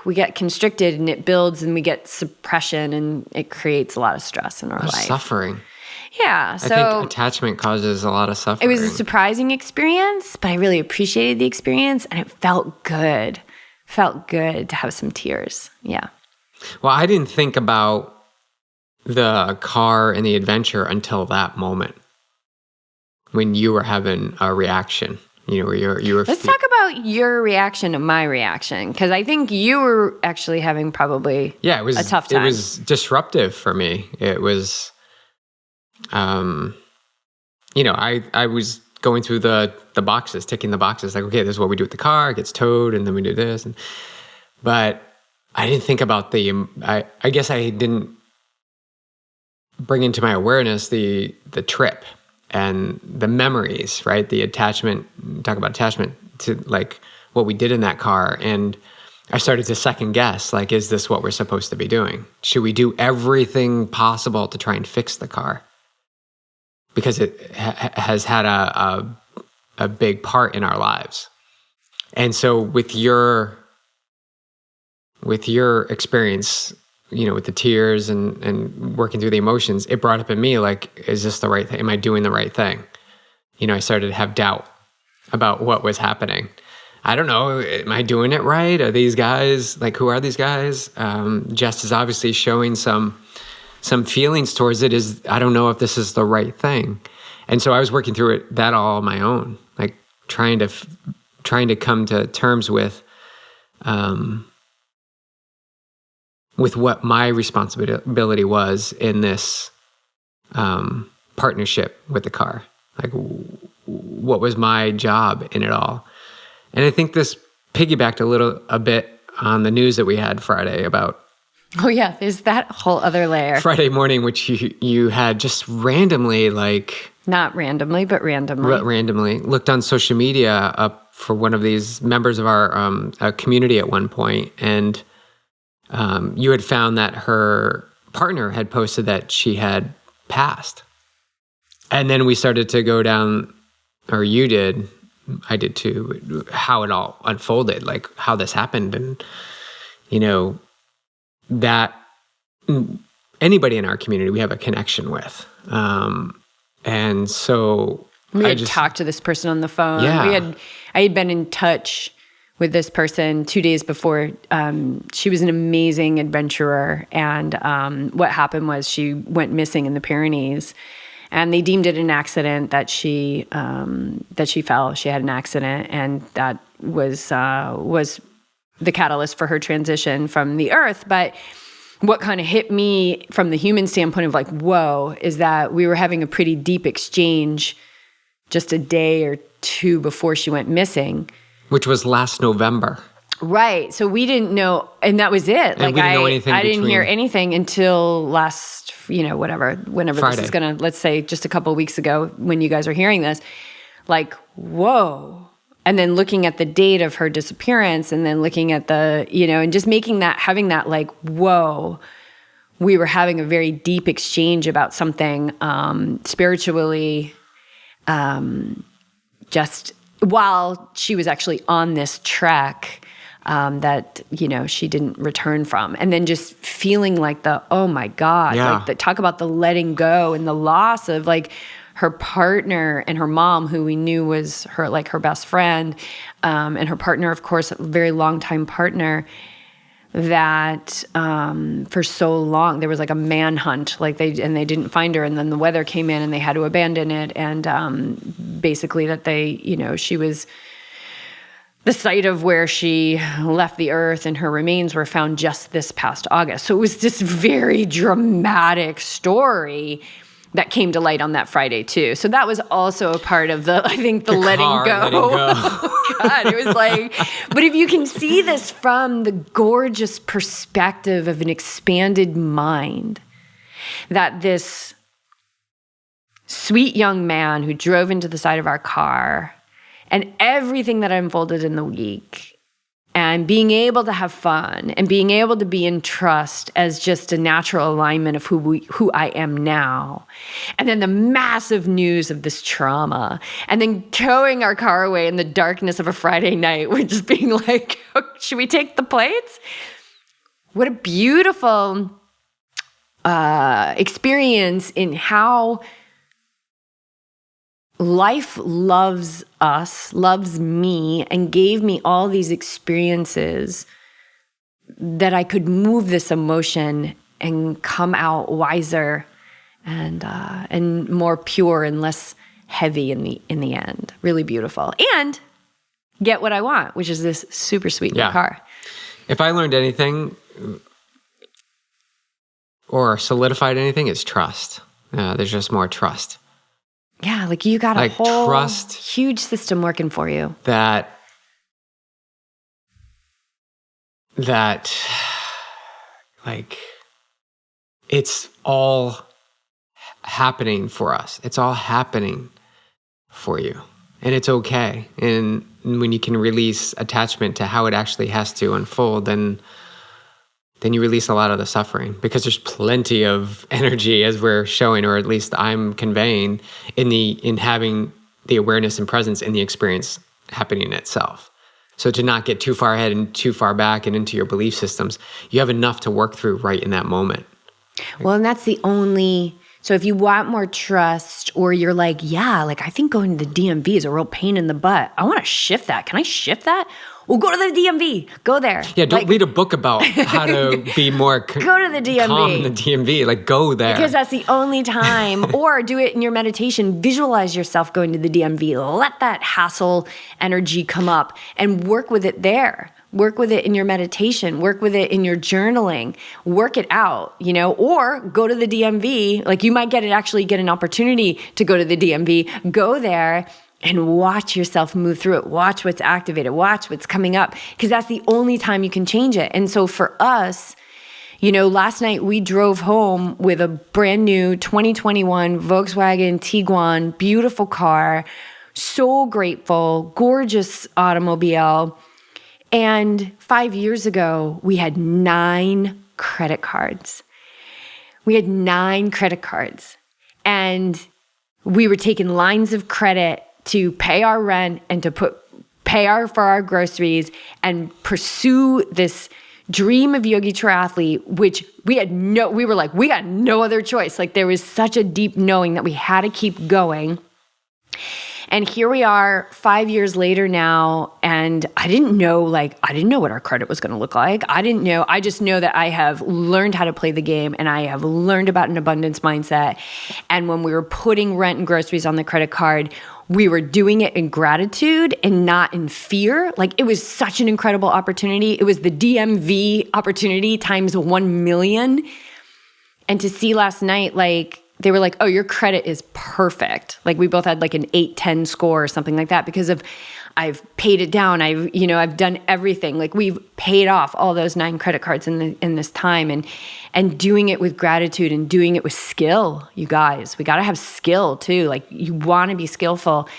we get constricted and it builds and we get suppression and it creates a lot of stress in our life. Suffering. Yeah. So I think attachment causes a lot of suffering. It was a surprising experience, but I really appreciated the experience and it felt good. Felt good to have some tears. Yeah. Well, I didn't think about the car and the adventure until that moment when you were having a reaction. You were. Let's talk about your reaction to my reaction, because I think you were actually having probably a tough time. It was disruptive for me. It was, I was going through the boxes, ticking the boxes. Like, okay, this is what we do with the car. It gets towed, and then we do this. But I didn't think about I guess I didn't bring into my awareness the trip and the memories, right? The attachment, talk about attachment to like what we did in that car. And I started to second guess, like, is this what we're supposed to be doing? Should we do everything possible to try and fix the car? Because it has had a big part in our lives. And so with your experience, with the tears and working through the emotions, it brought up in me, like, is this the right thing? Am I doing the right thing? I started to have doubt about what was happening. I don't know, am I doing it right? Are these guys, like, who are these guys? Jess is obviously showing some feelings towards it. I don't know if this is the right thing. And so I was working through that all on my own, like trying to come to terms with what my responsibility was in this partnership with the car. Like, what was my job in it all? And I think this piggybacked a bit on the news that we had Friday about. Oh yeah, there's that whole other layer. Friday morning, which you had just randomly, like... Not randomly, but randomly. Randomly looked on social media up for one of these members of our community at one point, and you had found that her partner had posted that she had passed. And then we started to go down, or you did, I did too, how it all unfolded, like how this happened. And, that anybody in our community we have a connection with. And so we had talked to this person on the phone. Yeah. I had been in touch with this person 2 days before. She was an amazing adventurer. And what happened was she went missing in the Pyrenees. And they deemed it an accident that she fell. She had an accident, and that was the catalyst for her transition from the earth. But what kind of hit me from the human standpoint of like, whoa, is that we were having a pretty deep exchange just a day or two before she went missing. Which was last November. Right. So we didn't know, and that was it. And like we didn't know anything I didn't hear anything until last, whenever Friday. This is going to, let's say just a couple of weeks ago when you guys are hearing this, like, whoa. And then looking at the date of her disappearance and then looking at the, and just having that like, whoa, we were having a very deep exchange about something spiritually, just while she was actually on this trek that, she didn't return from. And then just feeling like oh my God, yeah. like talk about the letting go and the loss of like her partner and her mom, who we knew was her best friend, and her partner, of course, a very longtime partner, that for so long there was like a manhunt, they didn't find her, and then the weather came in and they had to abandon it, and basically that she was the site of where she left the earth, and her remains were found just this past August. So it was this very dramatic story that came to light on that Friday too. So that was also a part of the letting go. God, it was like, but if you can see this from the gorgeous perspective of an expanded mind, that this sweet young man who drove into the side of our car, and everything that unfolded in the week, and being able to have fun and being able to be in trust as just a natural alignment of who I am now. And then the massive news of this trauma, and then towing our car away in the darkness of a Friday night. We're just being like, should we take the plates? What a beautiful experience in how life loves us, loves me, and gave me all these experiences that I could move this emotion and come out wiser and more pure and less heavy in the end. Really beautiful. And get what I want, which is this super sweet new car. If I learned anything or solidified anything, it's trust. There's just more trust. Yeah, you got a whole trust huge system working for you. That it's all happening for us. It's all happening for you. And it's okay. And when you can release attachment to how it actually has to unfold, then you release a lot of the suffering, because there's plenty of energy, as we're showing, or at least I'm conveying, in having the awareness and presence in the experience happening itself. So to not get too far ahead and too far back and into your belief systems, you have enough to work through right in that moment. Well, and that's the only... So if you want more trust, or you're like, I think going to the DMV is a real pain in the butt. I want to shift that. Can I shift that? Well, go to the DMV. Go there. Yeah, don't read a book about how to be more go to the DMV. Calm in the DMV. Go there. Because that's the only time. Or do it in your meditation. Visualize yourself going to the DMV. Let that hassle energy come up and work with it there. Work with it in your meditation. Work with it in your journaling. Work it out, or go to the DMV. You might actually get an opportunity to go to the DMV. Go there and watch yourself move through it. Watch what's activated. Watch what's coming up, because that's the only time you can change it. And so for us, last night we drove home with a brand new 2021 Volkswagen Tiguan, beautiful car, so grateful, gorgeous automobile. And 5 years ago, we had 9 credit cards. And we were taking lines of credit to pay our rent and to for our groceries and pursue this dream of Yogi Triathlete, which we got no other choice. There was such a deep knowing that we had to keep going. And here we are 5 years later now, and I didn't know what our credit was going to look like. I just know that I have learned how to play the game, and I have learned about an abundance mindset. And when we were putting rent and groceries on the credit card, we were doing it in gratitude and not in fear. It was such an incredible opportunity. It was the DMV opportunity times 1 million. And to see last night, they were like, oh, your credit is perfect. We both had an 8-10 score or something like that, because I've paid it down. I've done everything. We've paid off all those 9 credit cards in this time, and doing it with gratitude and doing it with skill. You guys, we got to have skill too. You want to be skillful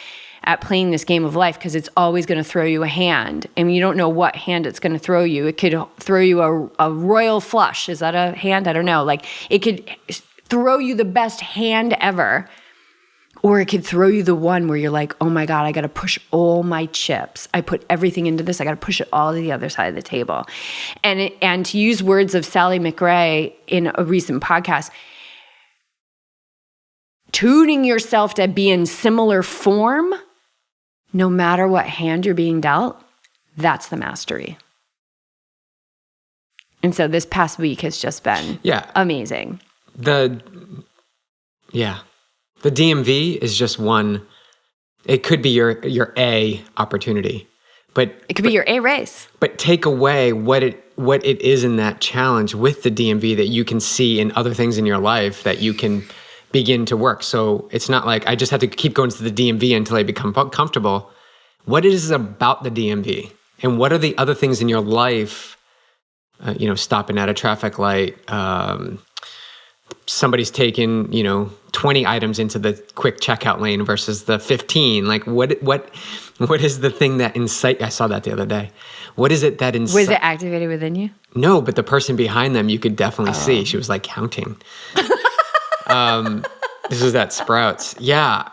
at playing this game of life, because it's always going to throw you a hand, and you don't know what hand it's going to throw you. It could throw you a royal flush. Is that a hand? I don't know. It could throw you the best hand ever, or it could throw you the one where you're like, oh my God, I got to push all my chips. I put everything into this. I got to push it all to the other side of the table. And to use words of Sally McRae in a recent podcast, tuning yourself to be in similar form, no matter what hand you're being dealt, that's the mastery. And so this past week has just been amazing. The DMV is just one. It could be your A opportunity, but it could be your A race. But take away what it is in that challenge with the DMV that you can see in other things in your life that you can begin to work. So it's not like I just have to keep going to the DMV until I become comfortable. What is it about the DMV, and what are the other things in your life? Stopping at a traffic light. Somebody's taken 20 items into the quick checkout lane versus the 15. Like what is the thing that incite? I saw that the other day. What is it that incite? Was it activated within you? No, but the person behind them you could definitely see. She was like counting. This was at Sprouts. Yeah.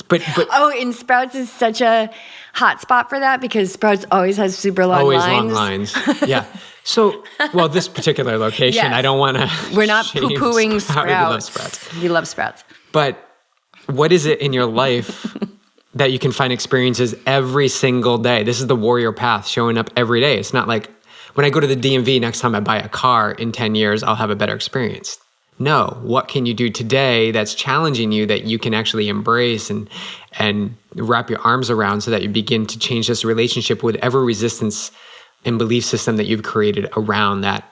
But and Sprouts is such a hot spot for that because Sprouts always has super long lines. Always long lines. Yeah. So, this particular location, yes. I don't want to. We're not poo-pooing Sprouts. We love Sprouts. But what is it in your life that you can find experiences every single day? This is the warrior path showing up every day. It's not like when I go to the DMV, next time I buy a car in 10 years, I'll have a better experience. No, what can you do today that's challenging you that you can actually embrace and wrap your arms around so that you begin to change this relationship with every resistance and belief system that you've created around that,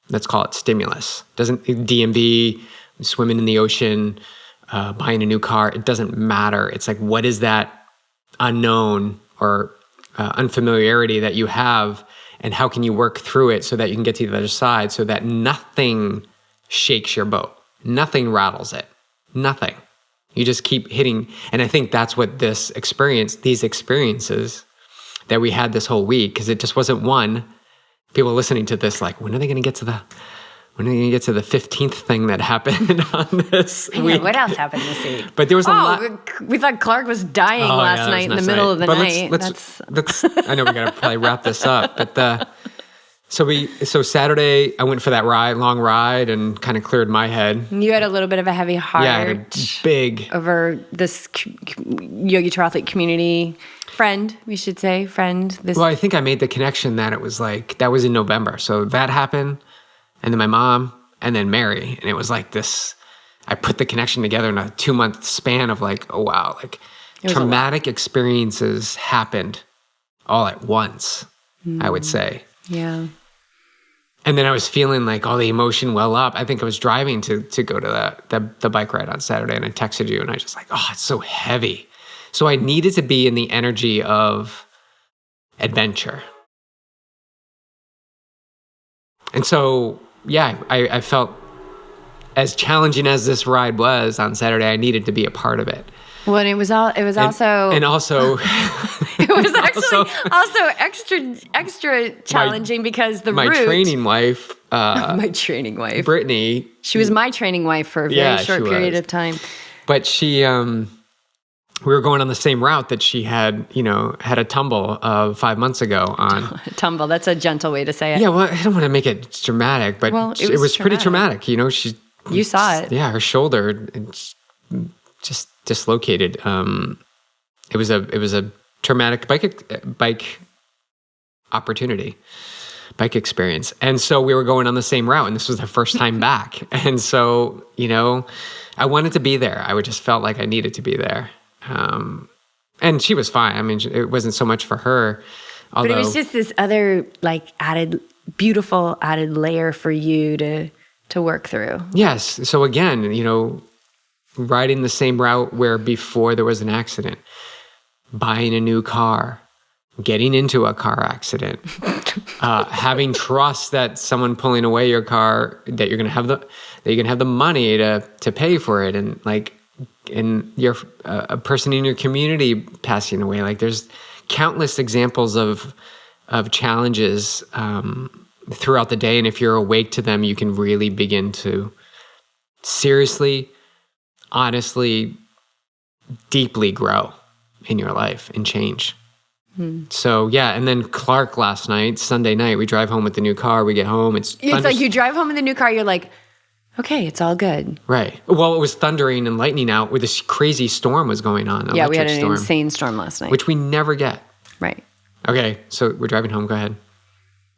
let's call it stimulus. Doesn't DMV, swimming in the ocean, buying a new car, it doesn't matter. It's like, what is that unknown or unfamiliarity that you have, and how can you work through it so that you can get to the other side so that nothing shakes your boat, nothing rattles it, nothing. You just keep hitting. And I think that's what these experiences that we had this whole week, because it just wasn't one. People listening to this like, when are they going to get to the 15th thing that happened on this week? What else happened this week? But there was a lot. We thought Clark was dying last night in the middle of the night. Let's I know we got to probably wrap this up, but so Saturday I went for that long ride and kind of cleared my head. You had a little bit of a heavy heart. Yeah, I had a big over this yogi triathlete community. Friend, we should say, friend. Well, I think I made the connection that it was like, that was in November. So that happened, and then my mom, and then Mary. And it was like this, I put the connection together in a 2-month span of like, oh wow, like traumatic experiences happened all at once, I would say. Yeah. And then I was feeling like all the emotion well up. I think I was driving to go to the bike ride on Saturday, and I texted you, and I was just like, oh, it's so heavy. So I needed to be in the energy of adventure. And so, yeah, I felt as challenging as this ride was on Saturday, I needed to be a part of it. Well, and it was also it was actually also extra challenging because my training wife, my training wife, Brittany, she was my training wife for a very short period of time. But she, we were going on the same route that she had a tumble 5 months ago on. A tumble, that's a gentle way to say it. Yeah, well, I don't want to make it dramatic, but it was pretty traumatic. You saw it. Yeah, her shoulder just dislocated. It was a traumatic bike opportunity, bike experience. And so we were going on the same route, and this was the first time back. And so, I wanted to be there. I just felt like I needed to be there. And she was fine. I mean, it wasn't so much for her. But it was just this other beautiful added layer for you to work through. Yes. So again, riding the same route where before there was an accident, buying a new car, getting into a car accident, having trust that someone pulling away your car, that you're going to have the money to pay for it, and you're a person in your community passing away. Like there's countless examples of challenges throughout the day, and if you're awake to them, you can really begin to seriously, honestly, deeply grow in your life and change. So yeah, and then Clark last night, Sunday night, we drive home with the new car. We get home, it's like you drive home in the new car. You're like, okay, it's all good. Right. Well, it was thundering and lightning out where this crazy storm was going on. Yeah, we had an storm, insane storm last night. which we never get. Right. Okay, so we're driving home. Go ahead.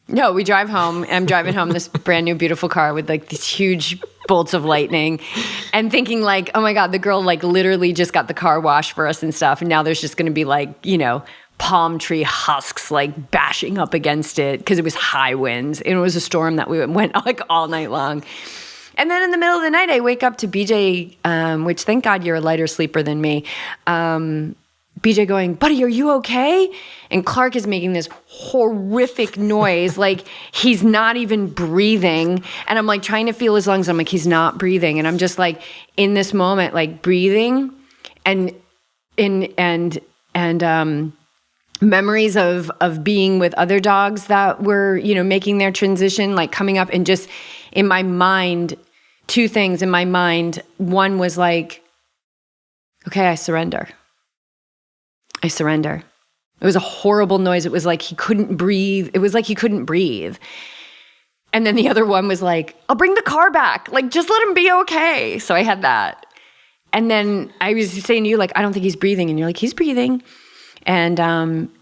No, we drive home, and I'm driving home this brand new, beautiful car with like these huge bolts of lightning, and thinking like, oh my God, the girl like literally just got the car washed for us and stuff. And now there's just going to be like, you know, palm tree husks like bashing up against it because it was high winds. And it was a storm that we went like all night long. And then in the middle of the night, I wake up to BJ, which thank God you're a lighter sleeper than me. BJ going, buddy, are you okay? And Clark is making this horrific noise, like he's not even breathing. And I'm like trying to feel his lungs. I'm like, he's not breathing. And I'm just like in this moment, like breathing and memories of being with other dogs that were, you know, making their transition, like coming up, and just in my mind, two things in my mind. One was like, okay, I surrender. I surrender. It was a horrible noise. It was like he couldn't breathe. It was like he couldn't breathe. And then the other one was like, I'll bring the car back. Like, just let him be okay. So I had that. And then I was saying to you, like, I don't think he's breathing. And you're like, he's breathing. And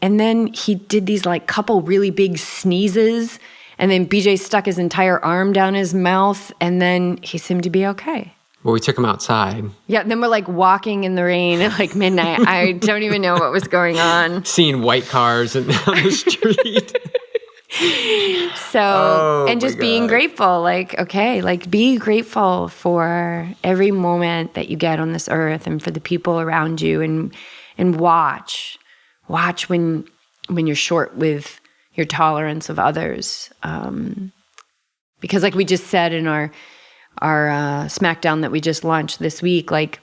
then he did these like couple really big sneezes. And then BJ stuck his entire arm down his mouth. And then he seemed to be okay. Well, we took him outside. Yeah, and then we're like walking in the rain at like midnight. I don't even know what was going on. Seeing white cars on the street. So, and just being grateful, like, okay, like be grateful for every moment that you get on this earth and for the people around you, and watch when you're short with your tolerance of others. Because like we just said in our Smackdown that we just launched this week, like,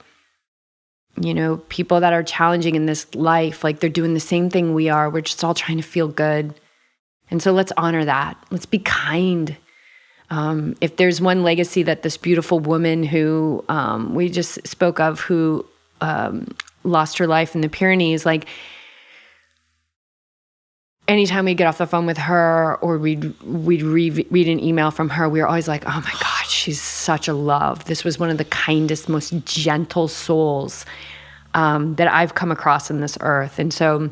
you know, people that are challenging in this life, like they're doing the same thing we are. We're just all trying to feel good. And so let's honor that. Let's be kind. If there's one legacy that this beautiful woman who we just spoke of, who lost her life in the Pyrenees, like anytime we'd get off the phone with her or we'd read an email from her, we were always like, oh my God, she's such a love. This was one of the kindest, most gentle souls that I've come across in this earth. And so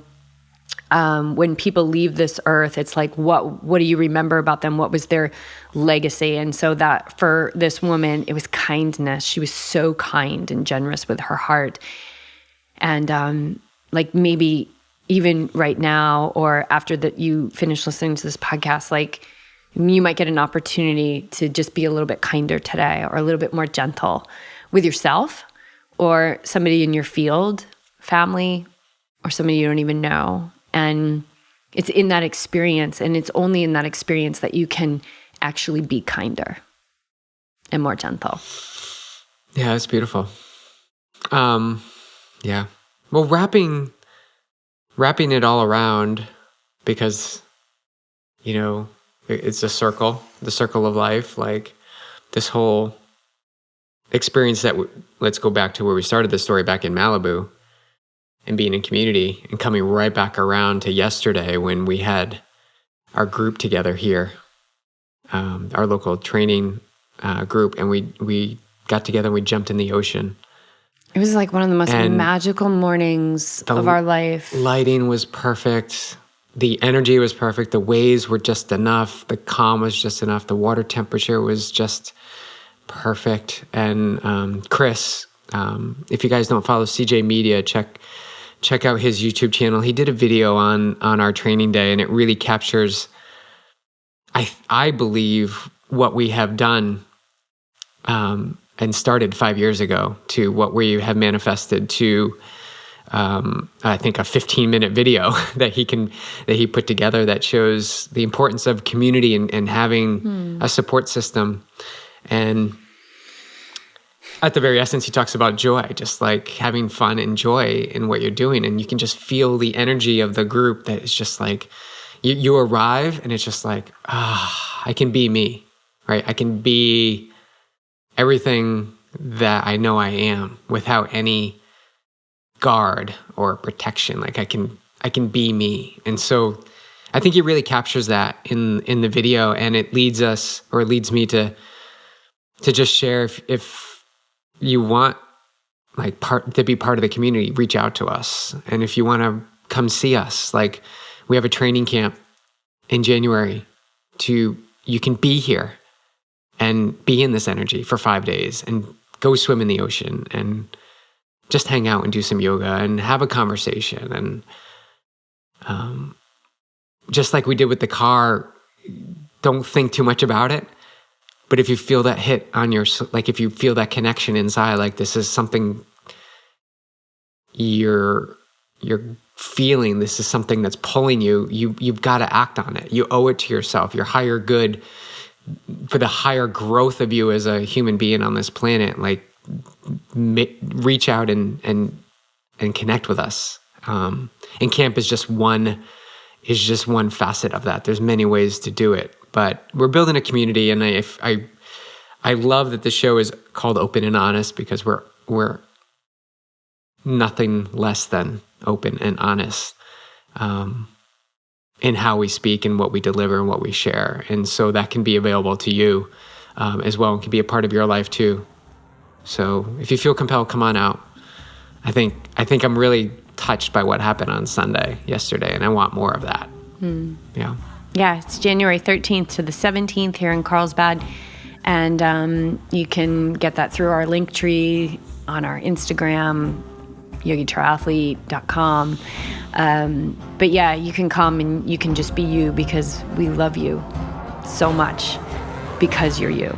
when people leave this earth, it's like, what do you remember about them? What was their legacy? And so that for this woman, it was kindness. She was so kind and generous with her heart. And like maybe even right now or after that you finish listening to this podcast, like you might get an opportunity to just be a little bit kinder today or a little bit more gentle with yourself or somebody in your field, family, or somebody you don't even know. And it's in that experience, and it's only in that experience that you can actually be kinder and more gentle. Yeah, it's beautiful. Yeah. Well, wrapping it all around, because, you know, it's the circle of life, like this whole experience that let's go back to where we started the story back in Malibu and being in community and coming right back around to yesterday when we had our group together here, our local training group, and we got together and we jumped in the ocean. It was like one of the most magical mornings of our life. Lighting was perfect. The energy was perfect. The waves were just enough. The calm was just enough. The water temperature was just perfect. And Chris, if you guys don't follow CJ Media, check out his YouTube channel. He did a video on our training day, and it really captures, I believe, what we have done and started 5 years ago to what we have manifested to, I think, a 15-minute video that he put together that shows the importance of community and having a support system. And at the very essence, he talks about joy, just like having fun and joy in what you're doing. And you can just feel the energy of the group that is just like, you arrive and it's just like, I can be me, right? I can be everything that I know I am without any guard or protection. Like I can be me. And so I think he really captures that in the video, and it leads me to to just share if you want like to be part of the community, reach out to us. And if you want to come see us, like we have a training camp in January you can be here and be in this energy for 5 days and go swim in the ocean and just hang out and do some yoga and have a conversation. And just like we did with the car, don't think too much about it. But if you feel that hit on if you feel that connection inside, like this is something you're feeling, this is something that's pulling you've got to act on it. You owe it to yourself, your higher good, for the higher growth of you as a human being on this planet. Like reach out and connect with us. And camp is just one facet of that. There's many ways to do it, but we're building a community. And I love that the show is called Open and Honest, because we're nothing less than open and honest in how we speak and what we deliver and what we share. And so that can be available to you as well, and can be a part of your life too. So if you feel compelled, come on out. I think I'm really touched by what happened on yesterday, and I want more of that. Yeah. Yeah, it's January 13th to the 17th here in Carlsbad. And you can get that through our link tree on our Instagram, yogitriathlete.com. But yeah, you can come and you can just be you, because we love you so much because you're you.